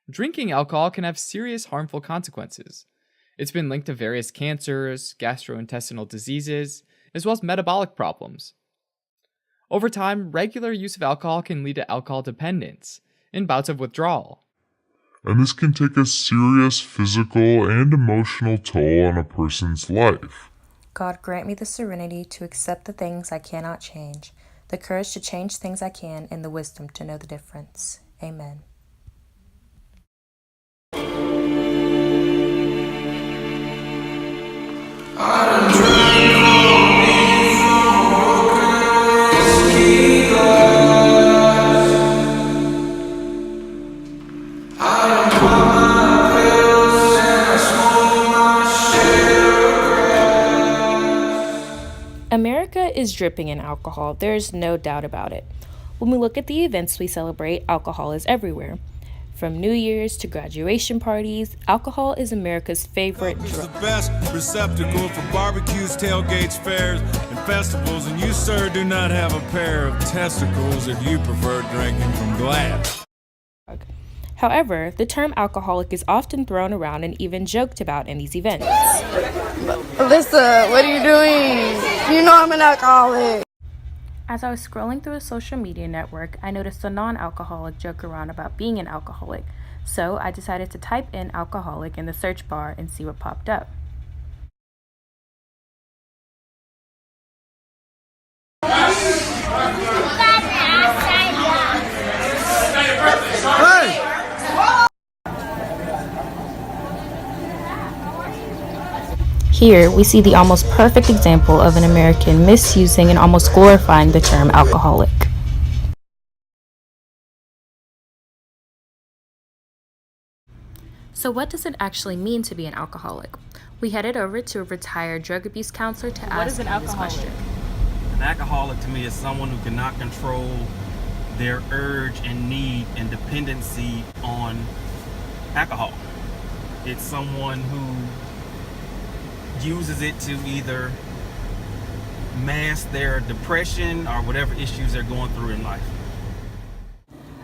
Drinking alcohol can have serious harmful consequences. It's been linked to various cancers, gastrointestinal diseases, as well as metabolic problems. Over time, regular use of alcohol can lead to alcohol dependence and bouts of withdrawal. And this can take a serious physical and emotional toll on a person's life. God, grant me the serenity to accept the things I cannot change, the courage to change things I can, and the wisdom to know the difference. Amen. America is dripping in alcohol. There's no doubt about it. When we look at the events we celebrate, alcohol is everywhere. From New Year's to graduation parties, alcohol is America's favorite drug. It's the best receptacle for barbecues, tailgates, fairs, and festivals, and you, sir, do not have a pair of testicles if you prefer drinking from glass. However, the term alcoholic is often thrown around and even joked about in these events. Alyssa, what are you doing? You know I'm an alcoholic. As I was scrolling through a social media network, I noticed a non-alcoholic joke around about being an alcoholic. So I decided to type in alcoholic in the search bar and see what popped up. Here, we see the almost perfect example of an American misusing and almost glorifying the term alcoholic. So what does it actually mean to be an alcoholic? We headed over to a retired drug abuse counselor to ask him this question. An alcoholic to me is someone who cannot control their urge and need and dependency on alcohol. It's someone who uses it to either mask their depression or whatever issues they're going through in life.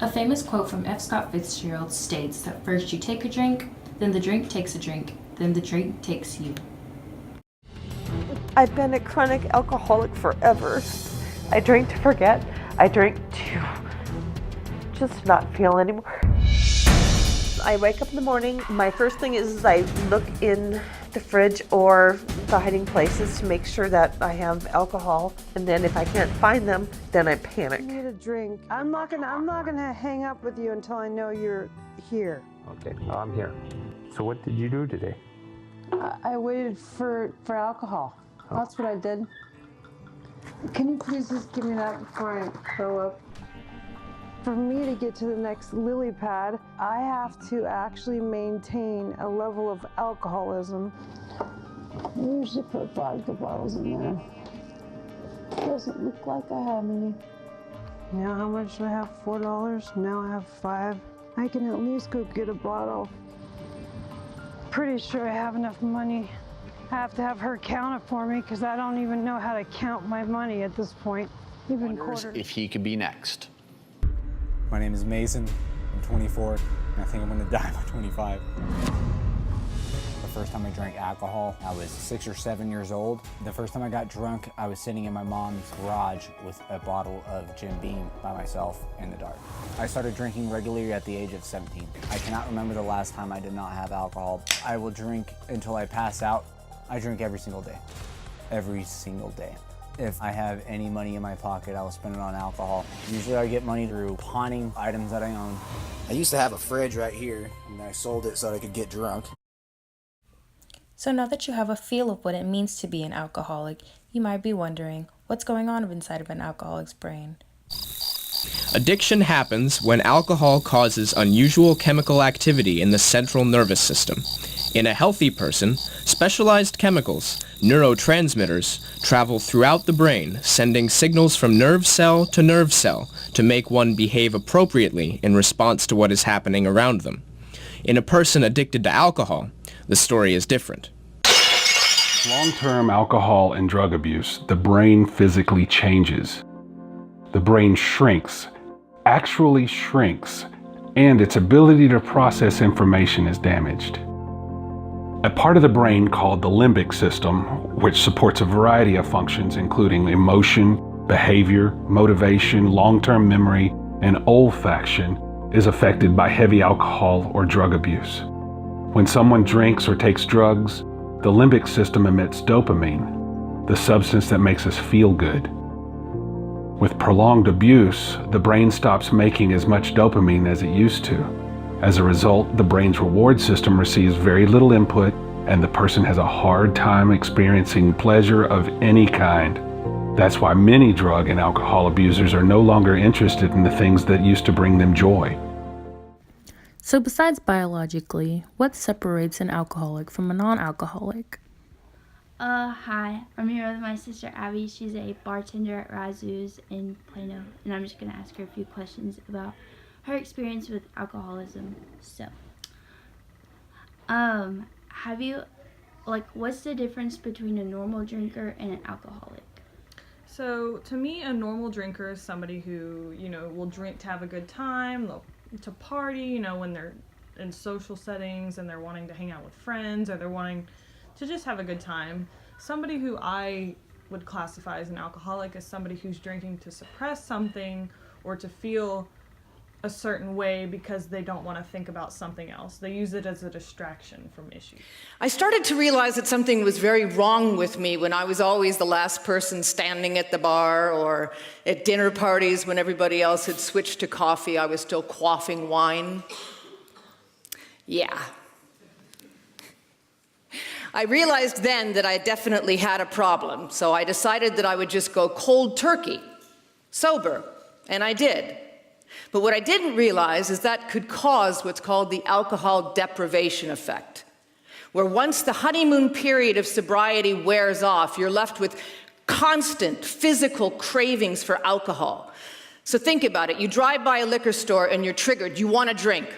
A famous quote from F. Scott Fitzgerald states that first you take a drink, then the drink takes a drink, then the drink takes you. I've been a chronic alcoholic forever. I drink to forget. I drink to just not feel anymore. I wake up in the morning, my first thing is I look in the fridge or the hiding places to make sure that I have alcohol, and then if I can't find them, then I panic. I need a drink. I'm not gonna hang up with you until I know you're here. Okay, well, I'm here. So what did you do today? I waited for alcohol. That's what I did. Can you please just give me that before I throw up? For me to get to the next lily pad, I have to actually maintain a level of alcoholism. I usually put vodka bottles in there. Doesn't look like I have any. Now how much do I have? $4? Now I have $5. I can at least go get a bottle. Pretty sure I have enough money. I have to have her count it for me because I don't even know how to count my money at this point. Even quarters. If he could be next. My name is Mason. I'm 24, and I think I'm gonna die by 25. The first time I drank alcohol, I was 6 or 7 years old. The first time I got drunk, I was sitting in my mom's garage with a bottle of Jim Beam by myself in the dark. I started drinking regularly at the age of 17. I cannot remember the last time I did not have alcohol. I will drink until I pass out. I drink every single day. Every single day. If I have any money in my pocket, I will spend it on alcohol. Usually I get money through pawning items that I own. I used to have a fridge right here, and I sold it so I could get drunk. So now that you have a feel of what it means to be an alcoholic, you might be wondering, what's going on inside of an alcoholic's brain? Addiction happens when alcohol causes unusual chemical activity in the central nervous system. In a healthy person, specialized chemicals, neurotransmitters, travel throughout the brain, sending signals from nerve cell to make one behave appropriately in response to what is happening around them. In a person addicted to alcohol, the story is different. Long-term alcohol and drug abuse, the brain physically changes. The brain shrinks, actually shrinks, and its ability to process information is damaged. A part of the brain called the limbic system, which supports a variety of functions including emotion, behavior, motivation, long-term memory, and olfaction, is affected by heavy alcohol or drug abuse. When someone drinks or takes drugs, the limbic system emits dopamine, the substance that makes us feel good. With prolonged abuse, the brain stops making as much dopamine as it used to. As a result, the brain's reward system receives very little input, and the person has a hard time experiencing pleasure of any kind. That's why many drug and alcohol abusers are no longer interested in the things that used to bring them joy. So besides biologically, what separates an alcoholic from a non-alcoholic? Hi, I'm here with my sister Abby. She's a bartender at Razu's in Plano, and I'm just going to ask her a few questions about her experience with alcoholism. So, what's the difference between a normal drinker and an alcoholic? So, to me, a normal drinker is somebody who, will drink to have a good time, to party, when they're in social settings and they're wanting to hang out with friends or they're wanting to just have a good time. Somebody who I would classify as an alcoholic is somebody who's drinking to suppress something or to feel a certain way because they don't want to think about something else. They use it as a distraction from issues. I started to realize that something was very wrong with me when I was always the last person standing at the bar, or at dinner parties when everybody else had switched to coffee, I was still quaffing wine. Yeah. I realized then that I definitely had a problem, so I decided that I would just go cold turkey, sober, and I did. But what I didn't realize is that could cause what's called the alcohol deprivation effect, where once the honeymoon period of sobriety wears off, you're left with constant physical cravings for alcohol. So think about it. You drive by a liquor store and you're triggered. You want a drink.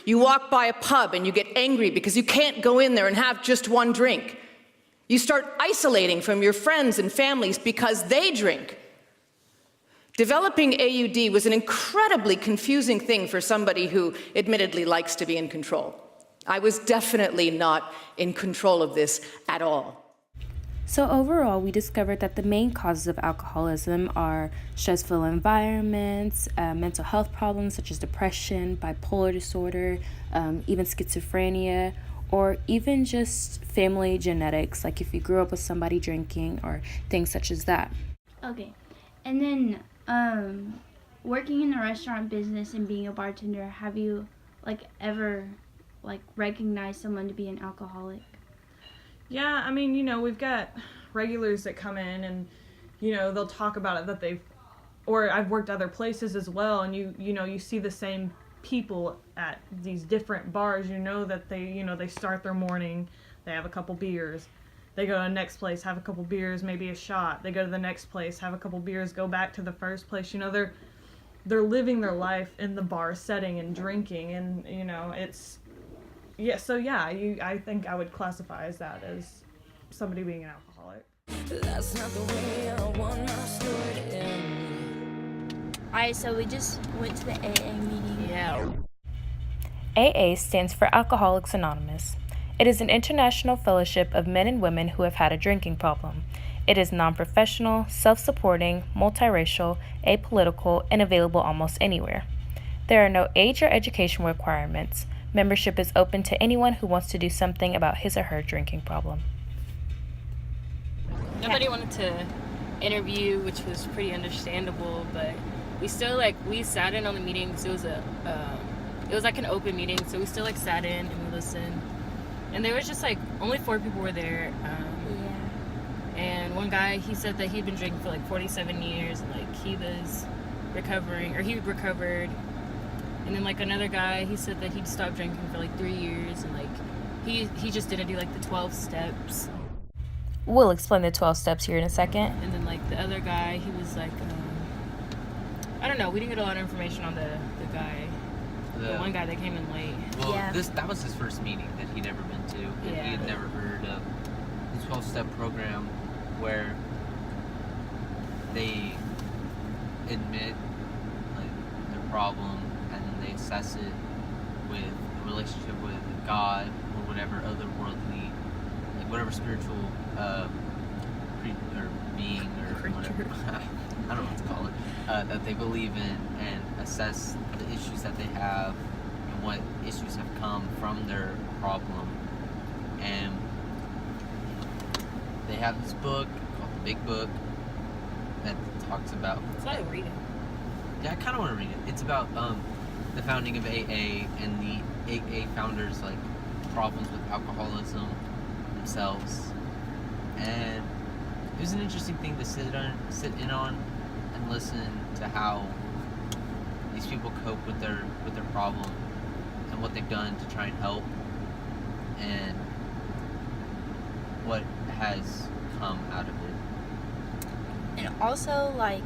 You walk by a pub and you get angry because you can't go in there and have just one drink. You start isolating from your friends and families because they drink. Developing AUD was an incredibly confusing thing for somebody who admittedly likes to be in control. I was definitely not in control of this at all. So overall, we discovered that the main causes of alcoholism are stressful environments, mental health problems such as depression, bipolar disorder, even schizophrenia, or even just family genetics, like if you grew up with somebody drinking or things such as that. Okay, and then working in the restaurant business and being a bartender, have you ever recognized someone to be an alcoholic? Yeah, I mean, we've got regulars that come in and, they'll talk about it that or I've worked other places as well, and you see the same people at these different bars, that they start their morning, they have a couple beers, they go to the next place, have a couple beers, maybe a shot, they go to the next place, have a couple beers, go back to the first place, they're living their life in the bar setting and drinking, and, it's... Yeah, so I think I would classify as that, as somebody being an alcoholic. That's not the way I want Alright, so we just went to the AA meeting. Yeah. AA stands for Alcoholics Anonymous. It is an international fellowship of men and women who have had a drinking problem. It is non-professional, self-supporting, multiracial, apolitical, and available almost anywhere. There are no age or education requirements. Membership is open to anyone who wants to do something about his or her drinking problem. Nobody wanted to interview, which was pretty understandable, but we still we sat in on the meetings. It was like an open meeting, so we still sat in and we listened. And there was just only 4 people were there. And one guy, he said that he'd been drinking for 47 years, and he was recovering, or he recovered. And then another guy, he said that he'd stopped drinking for 3 years, and he just didn't do the 12 steps. We'll explain the 12 steps here in a second. And then the other guy, he was I don't know, we didn't get a lot of information on the guy, the one guy that came in late. Well, that was his first meeting that he'd ever been to, and he had never heard of the 12-step program where they admit their problem, and then they assess it with a relationship with God or whatever otherworldly, like whatever spiritual or being or whatever, I don't know what to call it, that they believe in, and assess the issues that they have and what issues have come from their problem. And they have this book called The Big Book that talks about... It's not a reading. Yeah, I kind of want to read it. It's about the founding of AA and the AA founders' like problems with alcoholism themselves, and it was an interesting thing to sit in on and listen to how these people cope with their problem and what they've done to try and help and what has come out of it. And also, like,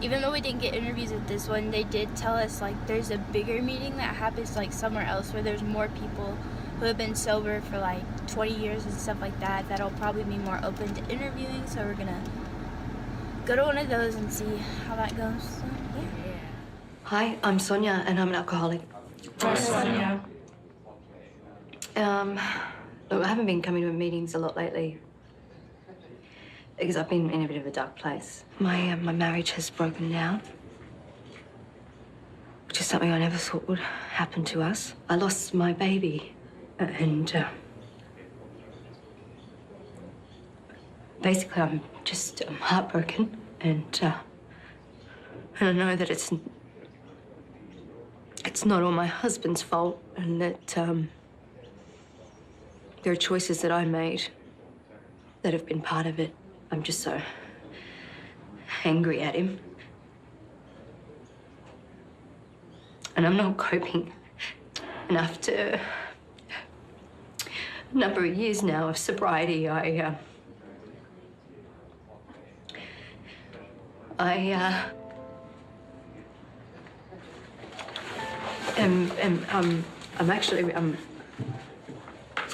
even though we didn't get interviews at this one, they did tell us, like, there's a bigger meeting that happens, like, somewhere else where there's more people who have been sober for, like, 20 years and stuff like that, that'll probably be more open to interviewing, so we're gonna go to one of those and see how that goes. So, yeah. Hi, I'm Sonia, and I'm an alcoholic. Hi, Sonia. Look, I haven't been coming to meetings a lot lately because I've been in a bit of a dark place. My marriage has broken down, which is something I never thought would happen to us. I lost my baby, and basically I'm heartbroken, and I know that it's not all my husband's fault, and that there are choices that I made that have been part of it. I'm just so angry at him. And I'm not coping. And after a number of years now of sobriety, I'm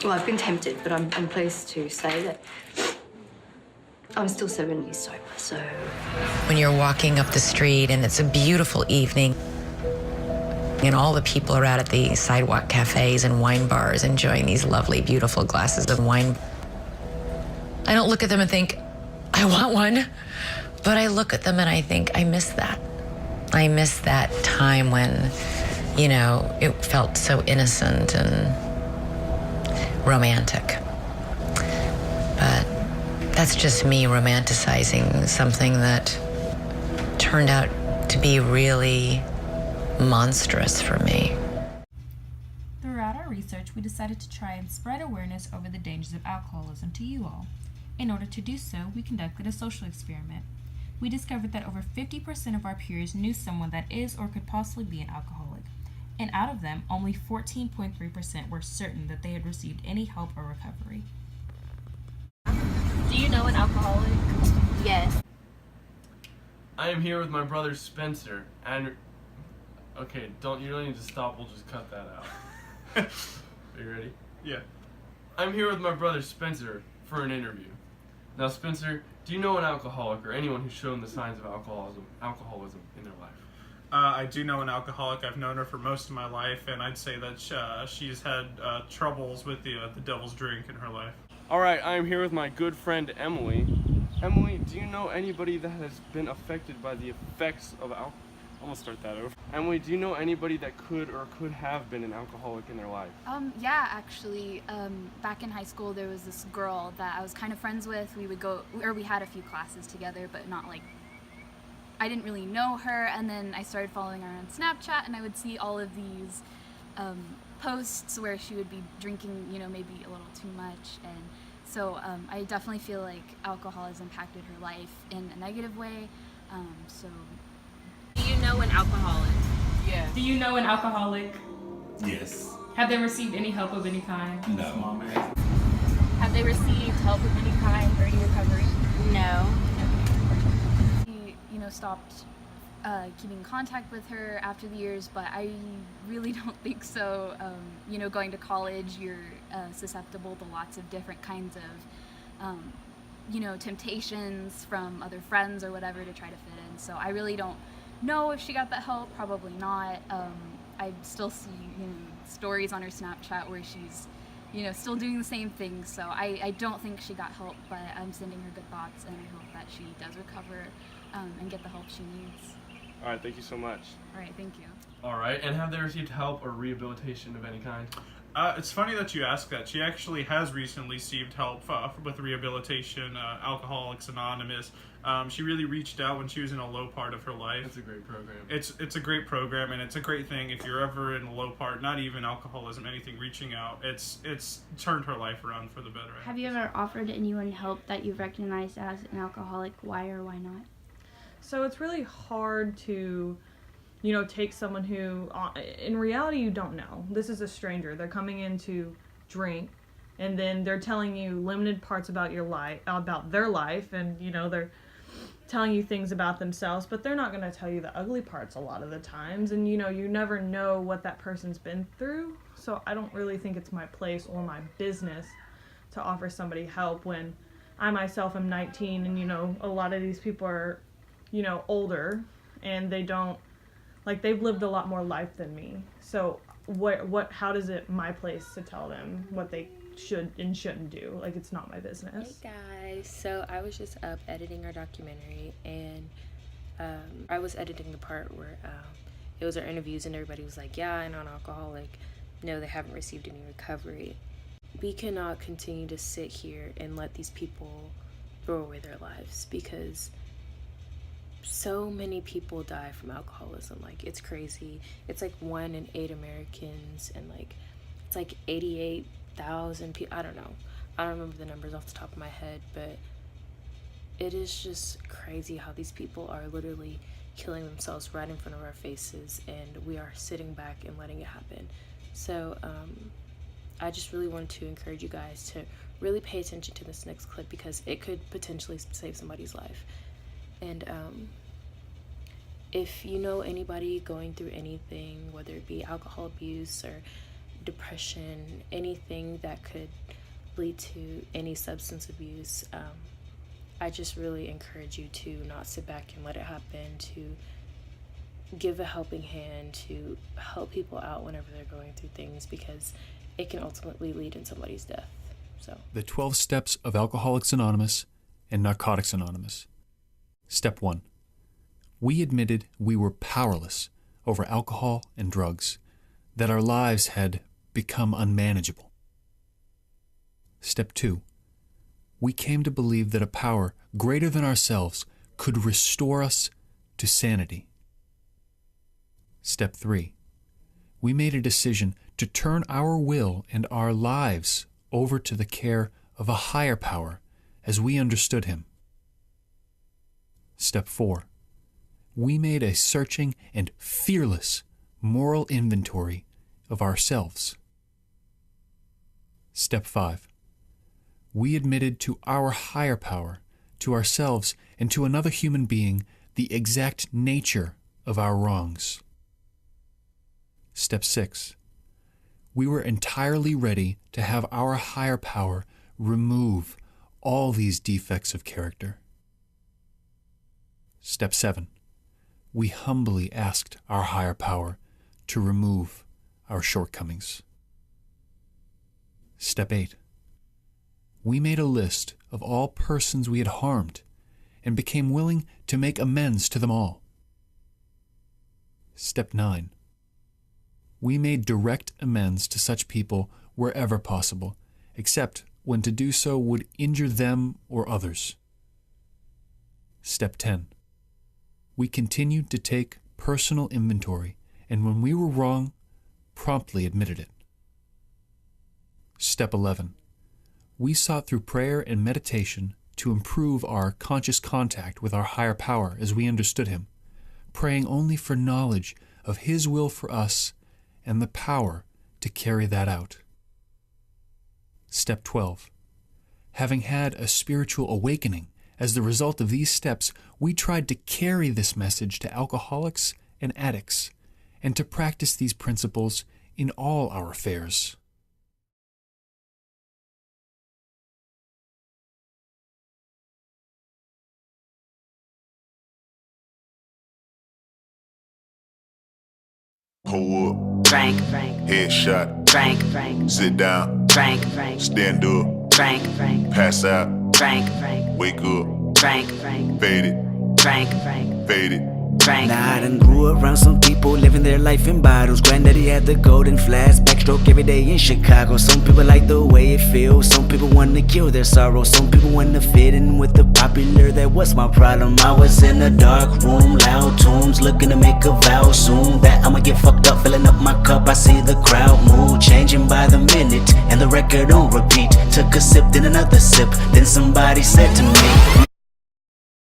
well, I've been tempted, but I'm pleased to say that I'm still 7 years sober, so... When you're walking up the street and it's a beautiful evening and all the people are out at the sidewalk cafes and wine bars enjoying these lovely, beautiful glasses of wine, I don't look at them and think, I want one, but I look at them and I think, I miss that. I miss that time when, you know, it felt so innocent and romantic. But that's just me romanticizing something that turned out to be really monstrous for me. Throughout our research, we decided to try and spread awareness over the dangers of alcoholism to you all. In order to do so, we conducted a social experiment. We discovered that over 50% of our peers knew someone that is or could possibly be an alcoholic. And out of them, only 14.3% were certain that they had received any help or recovery. Do you know an alcoholic? Yes. I am here with my brother Spencer, and... Okay, you don't need to stop, we'll just cut that out. Are you ready? Yeah. I'm here with my brother Spencer for an interview. Now Spencer, do you know an alcoholic or anyone who's shown the signs of alcoholism in their life? I do know an alcoholic. I've known her for most of my life, and I'd say that she's had troubles with the devil's drink in her life. Alright, I'm here with my good friend Emily. Emily, do you know anybody that has been affected by the effects of alcohol? I'm gonna start that over. Emily, do you know anybody that could have been an alcoholic in their life? Yeah, actually, back in high school, there was this girl that I was kind of friends with. We had a few classes together, but not like, I didn't really know her, and then I started following her on Snapchat, and I would see all of these posts where she would be drinking, you know, maybe a little too much, and so I definitely feel like alcohol has impacted her life in a negative way, so... Do you know an alcoholic? Yeah. Do you know an alcoholic? Yes. Have they received any help of any kind? No. Have they received help of any kind or any recovery? No. He, stopped keeping contact with her after the years, but I really don't think so. Going to college, you're susceptible to lots of different kinds of, temptations from other friends or whatever to try to fit in. So I really don't know if she got that help. Probably not. I still see, stories on her Snapchat where she's, still doing the same thing. So I don't think she got help, but I'm sending her good thoughts, and I hope that she does recover and get the help she needs. All right, thank you so much. All right, thank you. All right, and have they received help or rehabilitation of any kind? It's funny that you ask that. She actually has recently received help with rehabilitation, Alcoholics Anonymous. She really reached out when she was in a low part of her life. It's a great program. It's a great program, and it's a great thing if you're ever in a low part, not even alcoholism, anything, reaching out. It's turned her life around for the better. Have you ever offered anyone help that you've recognized as an alcoholic? Why or why not? So it's really hard to, take someone who, in reality, you don't know. This is a stranger. They're coming in to drink, and then they're telling you limited parts about your life, about their life, and, they're telling you things about themselves, but they're not going to tell you the ugly parts a lot of the times, and, you never know what that person's been through. So I don't really think it's my place or my business to offer somebody help when I myself am 19, and, a lot of these people are, older, and they don't, they've lived a lot more life than me. So how does it my place to tell them what they should and shouldn't do? It's not my business. Hey guys, so I was just up editing our documentary, and I was editing the part where it was our interviews, and everybody was like, yeah, I'm not an alcoholic. No, they haven't received any recovery. We cannot continue to sit here and let these people throw away their lives, because so many people die from alcoholism. It's crazy. It's 1 in 8 Americans, and it's 88,000 people. I don't know. I don't remember the numbers off the top of my head, but it is just crazy how these people are literally killing themselves right in front of our faces, and we are sitting back and letting it happen. So I just really wanted to encourage you guys to really pay attention to this next clip, because it could potentially save somebody's life. And if you know anybody going through anything, whether it be alcohol abuse or depression, anything that could lead to any substance abuse, I just really encourage you to not sit back and let it happen, to give a helping hand, to help people out whenever they're going through things, because it can ultimately lead in somebody's death. So the 12 steps of Alcoholics Anonymous and Narcotics Anonymous. Step 1. We admitted we were powerless over alcohol and drugs, that our lives had become unmanageable. Step 2. We came to believe that a power greater than ourselves could restore us to sanity. Step 3. We made a decision to turn our will and our lives over to the care of a higher power as we understood him. Step 4. We made a searching and fearless moral inventory of ourselves. Step 5. We admitted to our higher power, to ourselves, and to another human being the exact nature of our wrongs. Step 6. We were entirely ready to have our higher power remove all these defects of character. Step 7. We humbly asked our higher power to remove our shortcomings. Step 8. We made a list of all persons we had harmed and became willing to make amends to them all. Step 9. We made direct amends to such people wherever possible, except when to do so would injure them or others. Step 10. We continued to take personal inventory, and when we were wrong, promptly admitted it. Step 11. We sought through prayer and meditation to improve our conscious contact with our higher power as we understood him, praying only for knowledge of his will for us and the power to carry that out. Step 12. Having had a spiritual awakening as the result of these steps, we tried to carry this message to alcoholics and addicts, and to practice these principles in all our affairs. Pull up. Frank, headshot, Frank, sit down, Frank, stand up, Frank, pass out, Frank, wake up, Frank, faded, Frank, faded. Now I done grew around some people living their life in bottles. Granddaddy had the golden flask, backstroke every day in Chicago. Some people like the way it feels, some people want to kill their sorrow. Some people want to fit in with the popular, that was my problem. I was in a dark room, loud tunes, looking to make a vow soon that I'ma get fucked up, filling up my cup. I see the crowd mood changing by the minute, and the record on repeat. Took a sip, then another sip, then somebody said to me,